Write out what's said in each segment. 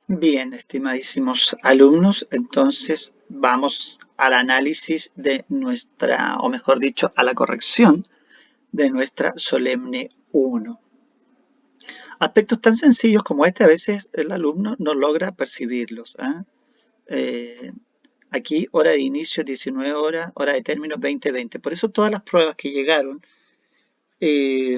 Bien, estimadísimos alumnos, entonces vamos al análisis de nuestra, o mejor dicho, a la corrección de nuestra solemne 1. Aspectos tan sencillos como este a veces el alumno no logra percibirlos. Eh, Aquí hora de inicio 19 horas, hora de término 20:20. Por eso todas las pruebas que llegaron, eh,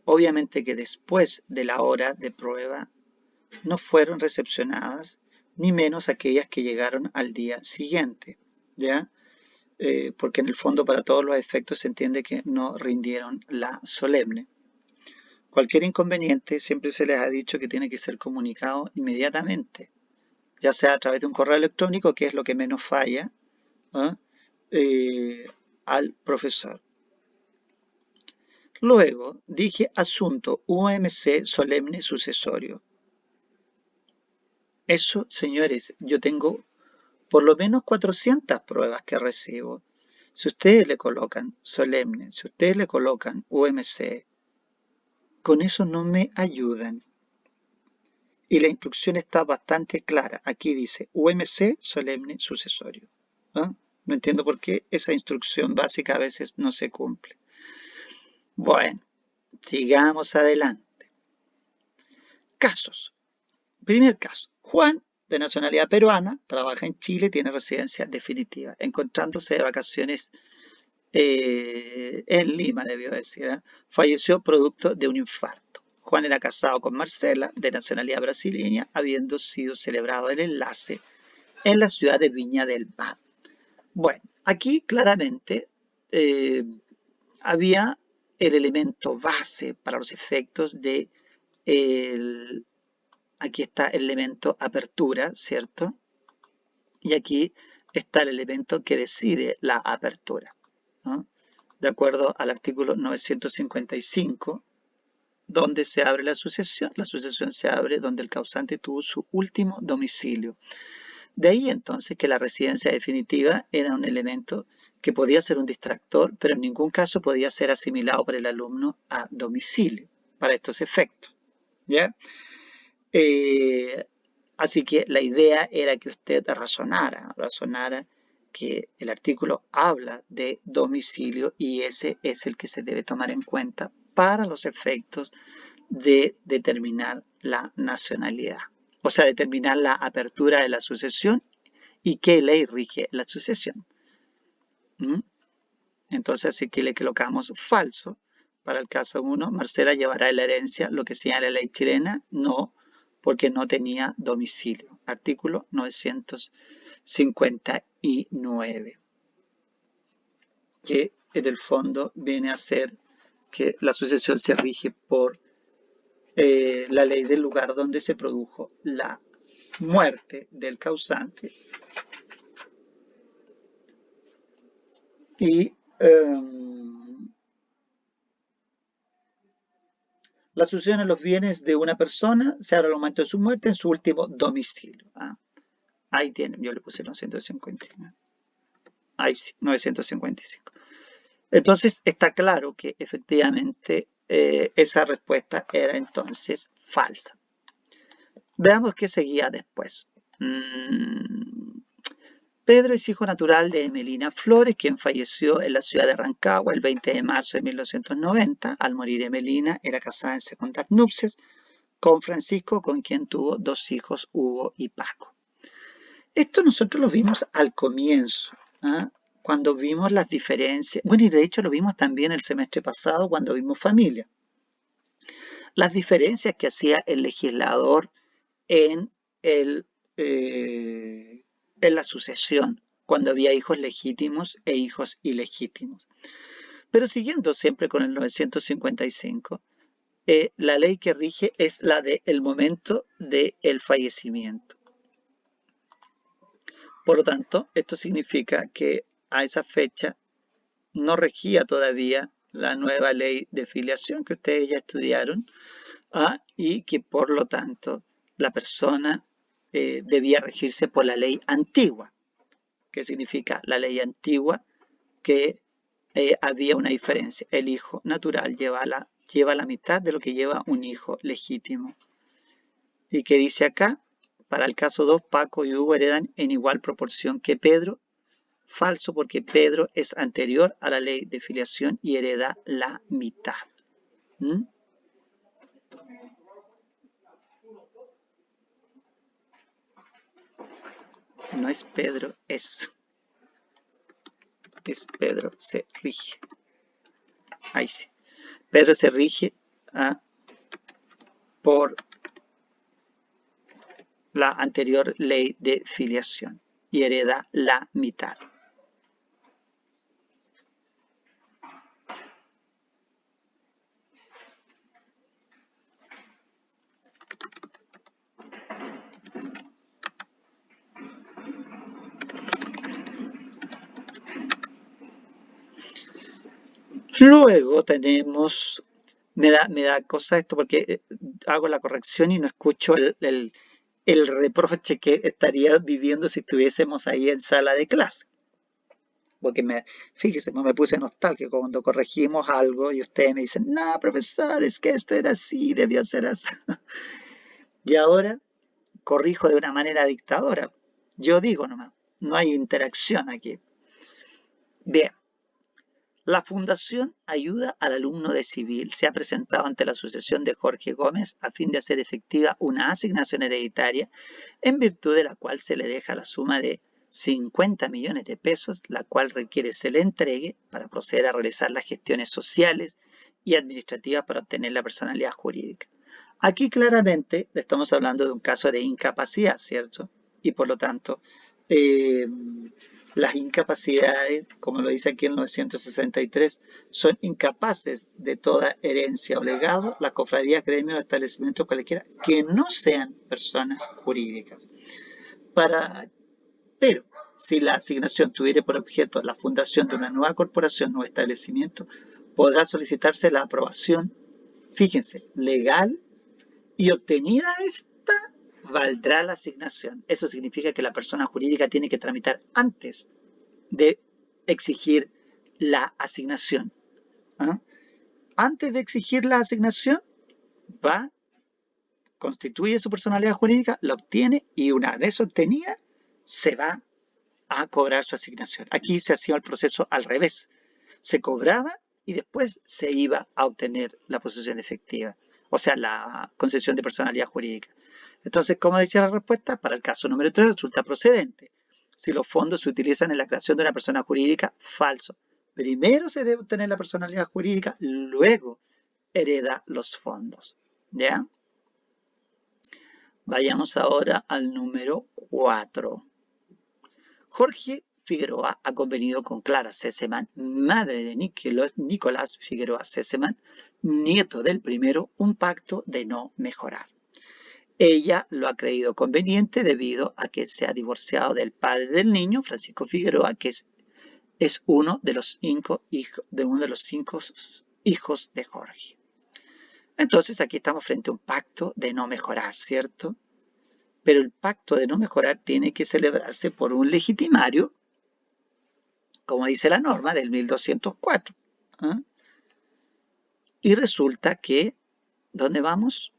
obviamente que después de la hora de prueba no fueron recepcionadas, ni menos aquellas que llegaron al día siguiente, ¿ya? Porque en el fondo para todos los efectos se entiende que no rindieron la solemne. Cualquier inconveniente siempre se les ha dicho que tiene que ser comunicado inmediatamente, ya sea a través de un correo electrónico, que es lo que menos falla, ¿ah? Eh, al profesor. Luego dije asunto UMC solemne sucesorio. Eso, señores, yo tengo por lo menos 400 pruebas que recibo. Si ustedes le colocan solemne, si ustedes le colocan UMC, con eso no me ayudan. Y la instrucción está bastante clara. Aquí dice UMC solemne sucesorio. ¿Ah? No entiendo por qué esa instrucción básica a veces no se cumple. Bueno, sigamos adelante. Casos. Primer caso. Juan, de nacionalidad peruana, trabaja en Chile, tiene residencia definitiva, encontrándose de vacaciones en Lima, debió decir, ¿eh? Falleció producto de un infarto. Juan era casado con Marcela, de nacionalidad brasileña, habiendo sido celebrado el enlace en la ciudad de Viña del Mar. Bueno, aquí claramente eh, había el elemento base para los efectos de el, aquí está el elemento apertura, ¿cierto? Y aquí está el elemento que decide la apertura, ¿no? De acuerdo al artículo 955, donde se abre la sucesión se abre donde el causante tuvo su último domicilio. De ahí entonces que la residencia definitiva era un elemento que podía ser un distractor, pero en ningún caso podía ser asimilado por el alumno a domicilio para estos efectos. ¿Ya? Eh, Así que la idea era que usted razonara que el artículo habla de domicilio y ese es el que se debe tomar en cuenta para los efectos de determinar la nacionalidad. O sea, determinar la apertura de la sucesión y qué ley rige la sucesión. ¿Mm? Entonces, si aquí le colocamos falso, para el caso 1, Marcela llevará en la herencia lo que señala la ley chilena, no, porque no tenía domicilio. Artículo 959, que en el fondo viene a ser que la sucesión se rige por la ley del lugar donde se produjo la muerte del causante y la sucesión en los bienes de una persona se abre al momento de su muerte en su último domicilio. Ahí tienen, yo le puse 959. Ahí sí, 955. Entonces está claro que efectivamente esa respuesta era entonces falsa. Veamos qué seguía después. Pedro es hijo natural de Emelina Flores, quien falleció en la ciudad de Rancagua el 20 de marzo de 1990. Al morir Emelina, era casada en segundas nupcias con Francisco, con quien tuvo dos hijos, Hugo y Paco. Esto nosotros lo vimos al comienzo, ¿ah? Cuando vimos las diferencias. Bueno, y de hecho lo vimos también el semestre pasado cuando vimos familia. Las diferencias que hacía el legislador en, el, en la sucesión, cuando había hijos legítimos e hijos ilegítimos. Pero siguiendo siempre con el 955, la ley que rige es la del momento del fallecimiento. Por lo tanto, esto significa que a esa fecha no regía todavía la nueva ley de filiación que ustedes ya estudiaron, y que por lo tanto la persona debía regirse por la ley antigua. ¿Qué significa la ley antigua? Que había una diferencia. El hijo natural lleva la mitad de lo que lleva un hijo legítimo. ¿Y qué dice acá? Para el caso 2, Paco y Hugo heredan en igual proporción que Pedro. Falso, porque Pedro es anterior a la ley de filiación y hereda la mitad. ¿Mm? No es Pedro, es Pedro, se rige. Ahí sí. Pedro se rige por la anterior ley de filiación y hereda la mitad. Luego tenemos, me da cosa esto porque hago la corrección y no escucho el reproche que estaría viviendo si estuviésemos ahí en sala de clase. Porque fíjese, me puse nostálgico cuando corregimos algo y ustedes me dicen, no, profesor, es que esto era así, debió ser así. Y ahora corrijo de una manera dictadora. Yo digo nomás, no hay interacción aquí. Bien. La Fundación Ayuda al Alumno de Civil se ha presentado ante la sucesión de Jorge Gómez a fin de hacer efectiva una asignación hereditaria en virtud de la cual se le deja la suma de 50 millones de pesos, la cual requiere se le entregue para proceder a realizar las gestiones sociales y administrativas para obtener la personalidad jurídica. Aquí claramente estamos hablando de un caso de incapacidad, ¿cierto? Y por lo tanto, las incapacidades, como lo dice aquí en 963, son incapaces de toda herencia o legado, las cofradías, gremios o establecimientos cualquiera que no sean personas jurídicas. Pero si la asignación tuviera por objeto la fundación de una nueva corporación o establecimiento, podrá solicitarse la aprobación, fíjense, legal y obtenida esta, valdrá la asignación. Eso significa que la persona jurídica tiene que tramitar antes de exigir la asignación. ¿Ah? Antes de exigir la asignación, constituye su personalidad jurídica, la obtiene y una vez obtenida, se va a cobrar su asignación. Aquí se hacía el proceso al revés. Se cobraba y después se iba a obtener la posesión efectiva, o sea, la concesión de personalidad jurídica. Entonces, como decía la respuesta, para el caso número 3 resulta procedente. Si los fondos se utilizan en la creación de una persona jurídica, falso. Primero se debe obtener la personalidad jurídica, luego hereda los fondos. ¿Ya? Vayamos ahora al número 4. Jorge Figueroa ha convenido con Clara Sesemann, madre de Nicolás Figueroa Sesemann, nieto del primero, un pacto de no mejorar. Ella lo ha creído conveniente debido a que se ha divorciado del padre del niño, Francisco Figueroa, que es uno de los cinco hijos de Jorge. Entonces aquí estamos frente a un pacto de no mejorar, ¿cierto? Pero el pacto de no mejorar tiene que celebrarse por un legitimario, como dice la norma del 1204. ¿Eh? Y resulta que, ¿dónde vamos?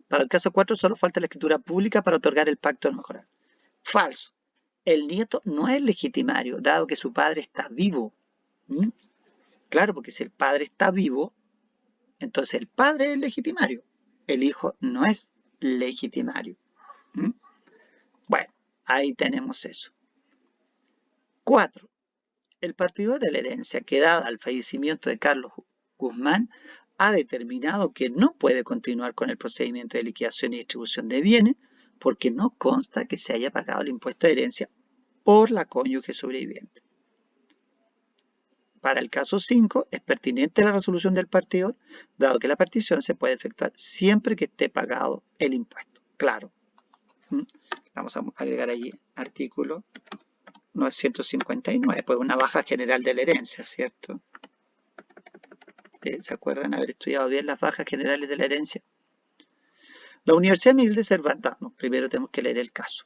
Para el caso 4 solo falta la escritura pública para otorgar el pacto de no mejorar. Falso. El nieto no es legitimario, dado que su padre está vivo. ¿Mm? Claro, porque si el padre está vivo, entonces el padre es legitimario. El hijo no es legitimario. ¿Mm? Bueno, ahí tenemos eso. 4. El partidor de la herencia que dada al fallecimiento de Carlos Guzmán ha determinado que no puede continuar con el procedimiento de liquidación y distribución de bienes porque no consta que se haya pagado el impuesto de herencia por la cónyuge sobreviviente. Para el caso 5, es pertinente la resolución del partidor, dado que la partición se puede efectuar siempre que esté pagado el impuesto. Claro. Vamos a agregar allí artículo 959, pues una baja general de la herencia, ¿cierto? ¿Se acuerdan haber estudiado bien las bajas generales de la herencia? La Universidad Miguel de Cervantes, no, primero tenemos que leer el caso.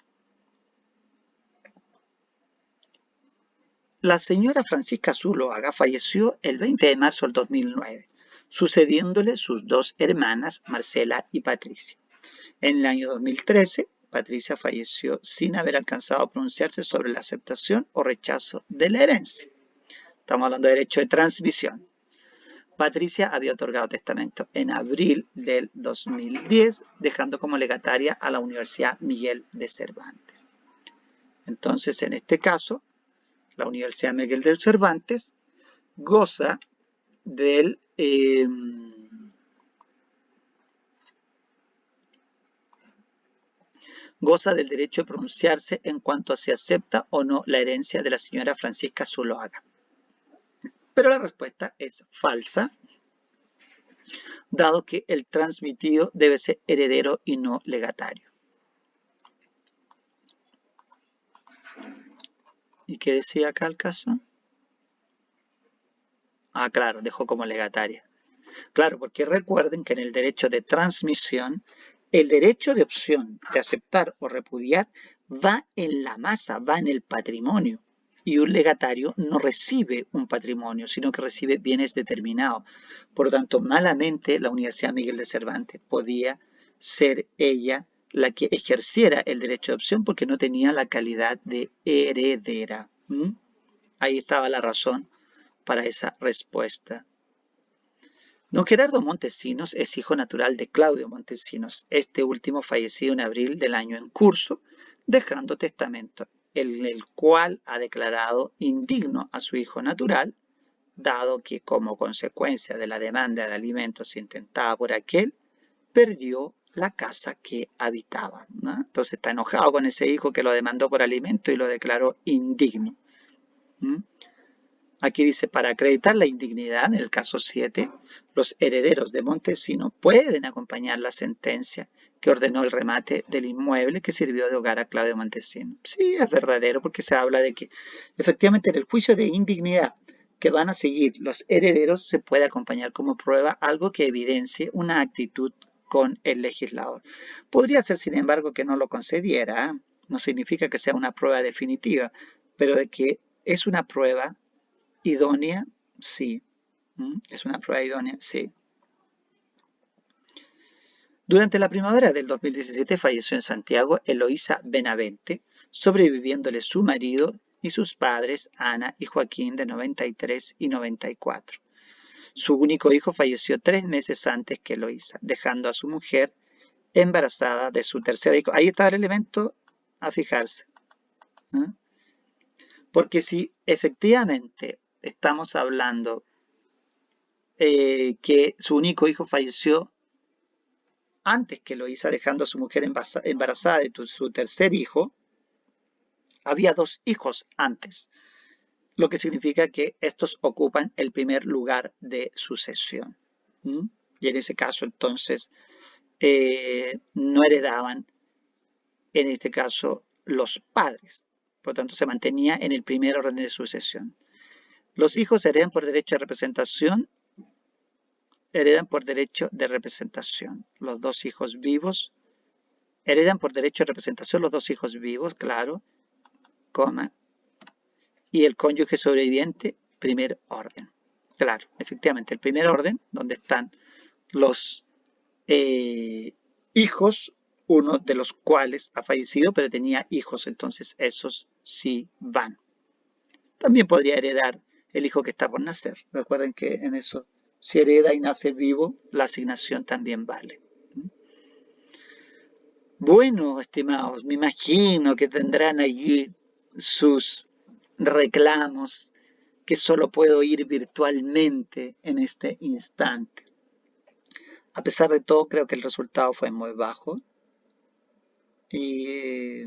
La señora Francisca Zuloaga falleció el 20 de marzo del 2009, sucediéndole sus dos hermanas, Marcela y Patricia. En el año 2013, Patricia falleció sin haber alcanzado a pronunciarse sobre la aceptación o rechazo de la herencia. Estamos hablando de derecho de transmisión. Patricia había otorgado testamento en abril del 2010, dejando como legataria a la Universidad Miguel de Cervantes. Entonces, en este caso, la Universidad Miguel de Cervantes goza del derecho de pronunciarse en cuanto a si acepta o no la herencia de la señora Francisca Zuloaga. Pero la respuesta es falsa, dado que el transmitido debe ser heredero y no legatario. ¿Y qué decía acá el caso? Ah, claro, dejó como legataria. Claro, porque recuerden que en el derecho de transmisión, el derecho de opción de aceptar o repudiar va en la masa, va en el patrimonio. Y un legatario no recibe un patrimonio, sino que recibe bienes determinados. Por lo tanto, malamente la Universidad Miguel de Cervantes podía ser ella la que ejerciera el derecho de opción porque no tenía la calidad de heredera. Ahí estaba la razón para esa respuesta. Don Gerardo Montesinos es hijo natural de Claudio Montesinos, este último fallecido en abril del año en curso, dejando testamento, en el cual ha declarado indigno a su hijo natural, dado que como consecuencia de la demanda de alimentos intentada por aquel, perdió la casa que habitaba, ¿no? Entonces está enojado con ese hijo que lo demandó por alimento y lo declaró indigno. Aquí dice, para acreditar la indignidad, en el caso 7, los herederos de Montesinos pueden acompañar la sentencia que ordenó el remate del inmueble que sirvió de hogar a Claudio Montesinos. Sí, es verdadero, porque se habla de que efectivamente en el juicio de indignidad que van a seguir los herederos se puede acompañar como prueba algo que evidencie una actitud con el legislador. Podría ser, sin embargo, que no lo concediera, ¿eh? No significa que sea una prueba definitiva, pero de que es una prueba idónea, sí. ¿Es una prueba idónea? Sí. Durante la primavera del 2017 falleció en Santiago Eloísa Benavente, sobreviviéndole su marido y sus padres, Ana y Joaquín, de 93 y 94. Su único hijo falleció 3 meses antes que Eloísa, dejando a su mujer embarazada de su tercer hijo. Ahí está el elemento a fijarse. Porque si efectivamente estamos hablando que su único hijo falleció antes que Eloísa, dejando a su mujer embarazada de su tercer hijo, había 2 hijos antes, lo que significa que estos ocupan el primer lugar de sucesión. Y en ese caso, entonces, no heredaban, en este caso, los padres. Por lo tanto, se mantenía en el primer orden de sucesión. Los hijos heredan por derecho de representación. Heredan por derecho de representación. Los 2 hijos vivos. Heredan por derecho de representación los 2 hijos vivos, claro, coma. Y el cónyuge sobreviviente, primer orden. Claro, efectivamente, el primer orden, donde están los hijos, uno de los cuales ha fallecido, pero tenía hijos, entonces esos sí van. También podría heredar el hijo que está por nacer. Recuerden que en eso, si hereda y nace vivo, la asignación también vale. Bueno, estimados, me imagino que tendrán allí sus reclamos que solo puedo oír virtualmente en este instante. A pesar de todo, creo que el resultado fue muy bajo. Y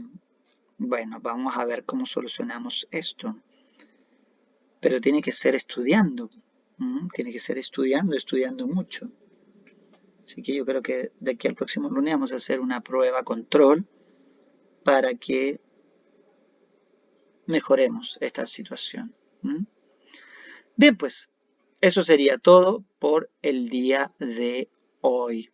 bueno, vamos a ver cómo solucionamos esto. Pero tiene que ser estudiando. Tiene que ser estudiando mucho. Así que yo creo que de aquí al próximo lunes vamos a hacer una prueba control para que mejoremos esta situación. Bien, pues eso sería todo por el día de hoy.